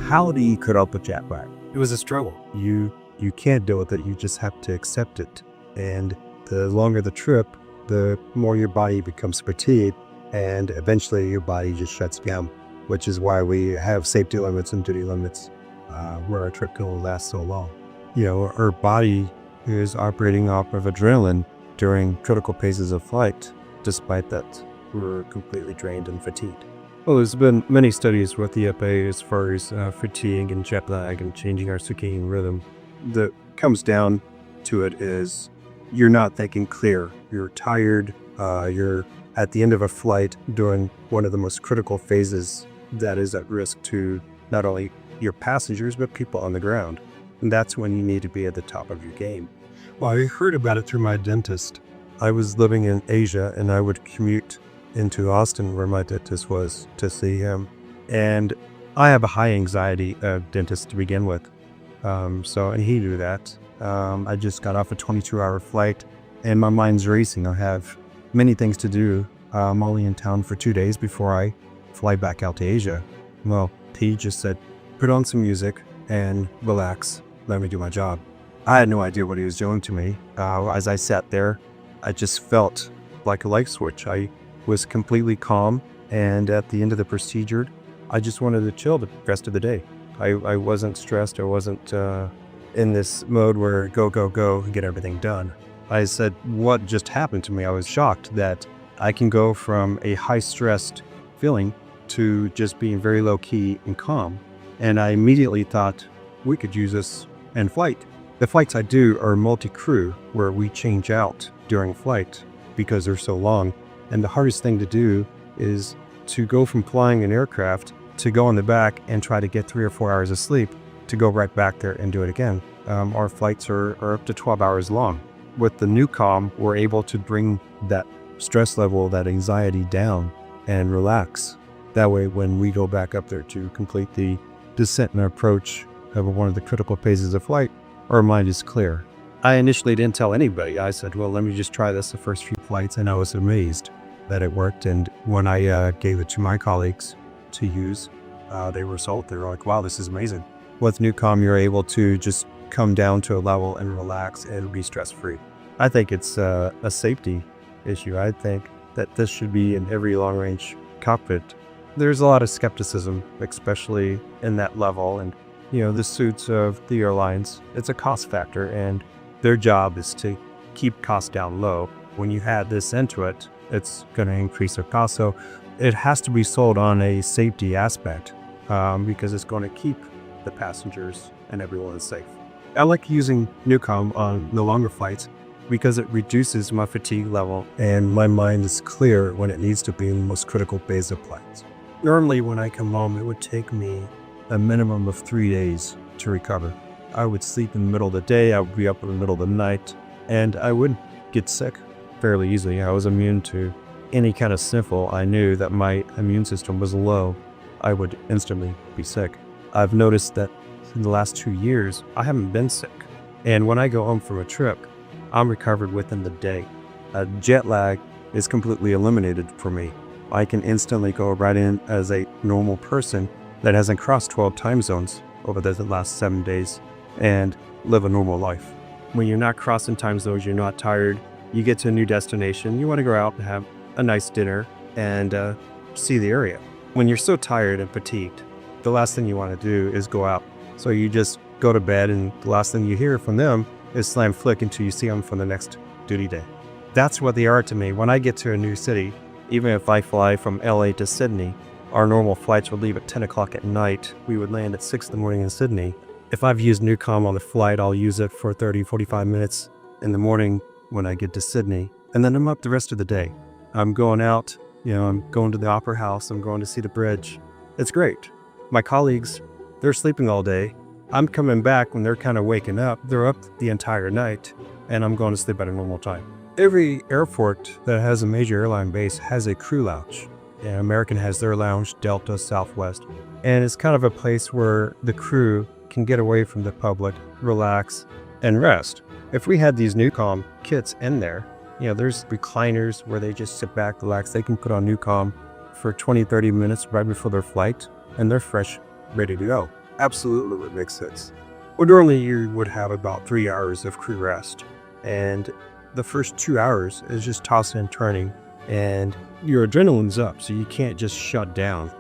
How do you cut out the jet lag? It was a struggle. You can't deal with it. You just have to accept it. And the longer the trip, the more your body becomes fatigued, and eventually your body just shuts down, which is why we have safety limits and duty limits where our trip can only last so long. Our body is operating off of adrenaline during critical phases of flight. Despite that, we're completely drained and fatigued. Well, there's been many studies with the FAA as far as fatigue and jet lag and changing our circadian rhythm. That comes down to it is you're not thinking clear. You're tired. You're at the end of a flight during one of the most critical phases that is at risk to not only your passengers, but people on the ground. And that's when you need to be at the top of your game. Well, I heard about it through my dentist. I was living in Asia, and I would commute into Austin where my dentist was to see him. And I have a high anxiety dentist to begin with. And he knew that. I just got off a 22-hour flight and my mind's racing. I have many things to do. I'm only in town for 2 days before I fly back out to Asia. Well, he just said, put on some music and relax. Let me do my job. I had no idea what he was doing to me. As I sat there, I just felt like a light switch. I was completely calm, and at the end of the procedure, I just wanted to chill the rest of the day. I wasn't stressed. I wasn't in this mode where go, go, go, and get everything done. I said, what just happened to me? I was shocked that I can go from a high-stressed feeling to just being very low-key and calm. And I immediately thought, we could use this in flight. The flights I do are multi-crew, where we change out during flight because they're so long. And the hardest thing to do is to go from flying an aircraft to go on the back and try to get 3 or 4 hours of sleep to go right back there and do it again. Our flights are up to 12 hours long. With the Nucalm, we're able to bring that stress level, that anxiety down and relax. That way, when we go back up there to complete the descent and approach of one of the critical phases of flight, our mind is clear. I initially didn't tell anybody. I said, well, let me just try this the first few flights, and I was amazed that it worked. And when I gave it to my colleagues to use, they were sold. They were like, wow, this is amazing. With Nucalm, you're able to just come down to a level and relax and be stress-free. I think it's a safety issue. I think that this should be in every long-range cockpit. There's a lot of skepticism, especially in that level. And, the suits of the airlines, it's a cost factor, and their job is to keep costs down low. When you add this into it, it's going to increase their cost. So it has to be sold on a safety aspect because it's going to keep the passengers and everyone safe. I like using Nucalm on the longer flights because it reduces my fatigue level and my mind is clear when it needs to be in the most critical phase of flights. Normally when I come home, it would take me a minimum of 3 days to recover. I would sleep in the middle of the day, I would be up in the middle of the night, and I would get sick fairly easily. I was immune to any kind of sniffle. I knew that my immune system was low. I would instantly be sick. I've noticed that in the last 2 years, I haven't been sick. And when I go home from a trip, I'm recovered within the day. Jet lag is completely eliminated for me. I can instantly go right in as a normal person that hasn't crossed 12 time zones over the last 7 days and live a normal life. When you're not crossing time zones, you're not tired, you get to a new destination, you want to go out and have a nice dinner and see the area. When you're so tired and fatigued, the last thing you want to do is go out. So you just go to bed, and the last thing you hear from them is slam flick until you see them for the next duty day. That's what they are to me. When I get to a new city, even if I fly from LA to Sydney, our normal flights would leave at 10 o'clock at night. We would land at 6 in the morning in Sydney. If I've used Nucalm on the flight, I'll use it for 30, 45 minutes in the morning when I get to Sydney. And then I'm up the rest of the day. I'm going out, I'm going to the Opera House, I'm going to see the bridge. It's great. My colleagues, they're sleeping all day. I'm coming back when they're kind of waking up. They're up the entire night, and I'm going to sleep at a normal time. Every airport that has a major airline base has a crew lounge. American has their lounge, Delta, Southwest. And it's kind of a place where the crew can get away from the public, relax, and rest. If we had these Nucalm kits in there, there's recliners where they just sit back, relax. They can put on Nucalm for 20, 30 minutes right before their flight, and they're fresh, ready to go. absolutely would make sense. Well, normally you would have about 3 hours of crew rest, and the first 2 hours is just tossing and turning, and your adrenaline's up, so you can't just shut down.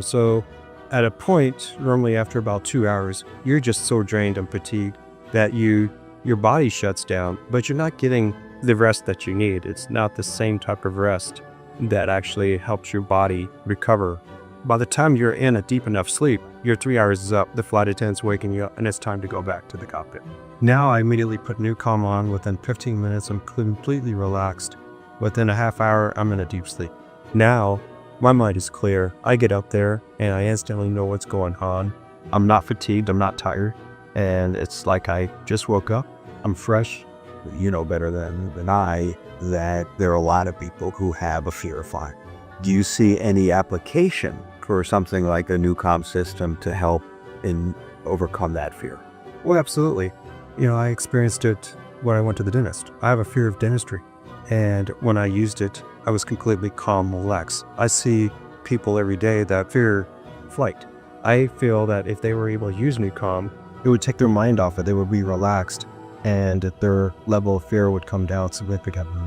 So at a point, normally after about 2 hours, you're just so drained and fatigued that your body shuts down, but you're not getting the rest that you need. It's not the same type of rest that actually helps your body recover. By the time you're in a deep enough sleep, your 3 hours is up, the flight attendant's waking you up, and it's time to go back to the cockpit. Now I immediately put Nucalm on. Within 15 minutes, I'm completely relaxed. Within a half hour, I'm in a deep sleep. Now, my mind is clear. I get up there, and I instantly know what's going on. I'm not fatigued, I'm not tired, and it's like I just woke up. I'm fresh. You know better than I that there are a lot of people who have a fear of flying. Do you see any application for something like a Nucalm system to help in overcome that fear? Well, absolutely. I experienced it when I went to the dentist. I have a fear of dentistry. And when I used it, I was completely calm, relaxed. I see people every day that fear flight. I feel that if they were able to use Nucalm, it would take their mind off it. They would be relaxed, and their level of fear would come down significantly.